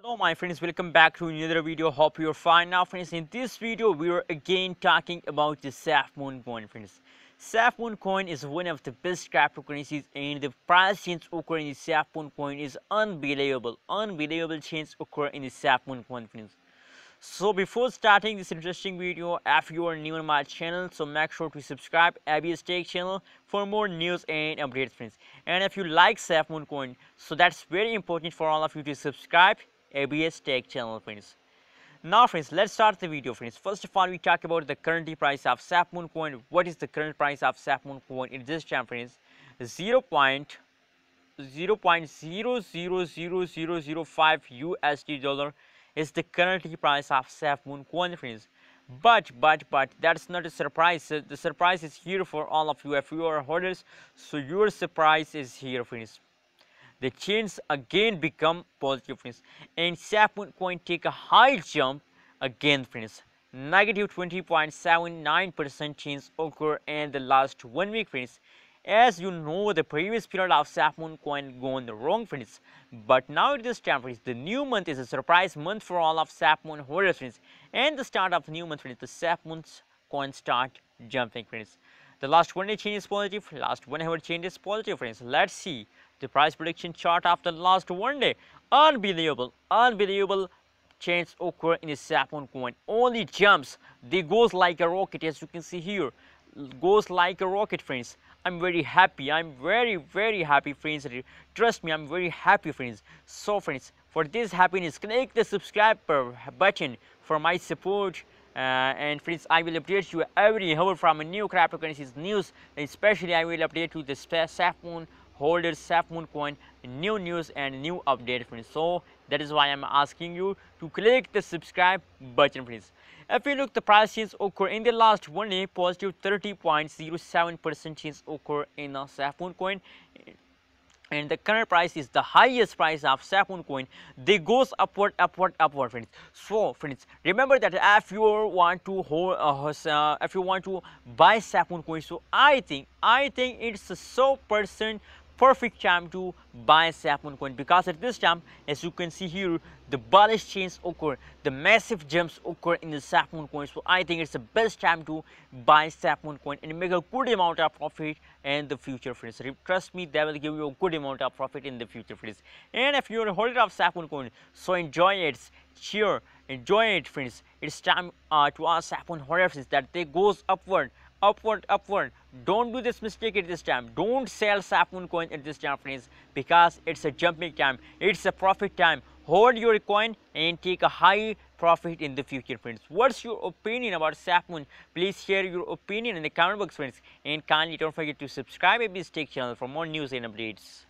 Hello my friends, welcome back to another video. Hope you're fine. Now friends, in this video we are again talking about the Safemoon coin. Friends, Safemoon coin is one of the best cryptocurrencies and the price change occur in the Safemoon coin is unbelievable. Unbelievable change occur in the Safemoon coin, friends. So before starting this interesting video, if you are new on my channel, so make sure to subscribe ABS Tech channel for more news and updates, friends. And if you like Safemoon coin, so that's very important for all of you to subscribe ABS Tech channel, friends. Now friends, let's start the video, friends. First of all, we talk about the current price of Safemoon coin. What is the current price of Safemoon coin in this time, friends? 0.0000005 USD dollar is the current price of Safemoon coin, friends. But that's not a surprise. The surprise is here for all of you. If you are holders, so your surprise is here, friends. The chains again become positive, friends, and Safemoon coin take a high jump again, friends. Negative 20.79% change occur in the last 1 week, friends. As you know, the previous period of Safemoon coin gone wrong, friends. But now it is time, friends. The new month is a surprise month for all of Safemoon holders, friends. And the start of the new month, friends, the Safemoon coin start jumping, friends. The last 1 day change is positive. Last 1 hour change is positive, friends. Let's see the price prediction chart of the last 1 day. Unbelievable change occur in the Safemoon coin. Only jumps. They goes like a rocket, as you can see here. Goes like a rocket, friends. I'm very happy. I'm very happy, friends. Trust me, I'm very happy, friends. So friends, for this happiness, click the subscribe button for my support. And friends, I will update you every hour from a new cryptocurrencies news. Especially I will update you the Safemoon holders, Safemoon coin, new news and new update, friends. So that is why I'm asking you to click the subscribe button, friends. If you look, the price change occur in the last 1 day, positive 30.07% change occur in a Safemoon coin. And the current price is the highest price of Safemoon coin. They goes upward, friends. So friends, remember that if you want to if you want to buy Safemoon coin, so I think it's a perfect time to buy Safemoon coin, because at this time, as you can see here, the bullish change occur, the massive jumps occur in the Safemoon coin. So I think it's the best time to buy Safemoon coin and make a good amount of profit in the future, friends. Trust me, they will give you a good amount of profit in the future, friends. And if you're a holder of Safemoon coin, so enjoy it, cheer, enjoy it, friends. It's time to ask Safemoon holders that they goes upward. Don't do this mistake at this time. Don't sell Safemoon coin at this time, friends, because it's a jumping time, it's a profit time. Hold your coin and take a high profit in the future, friends. What's your opinion about Safemoon? Please share your opinion in the comment box, friends, and kindly don't forget to subscribe to this tech channel for more news and updates.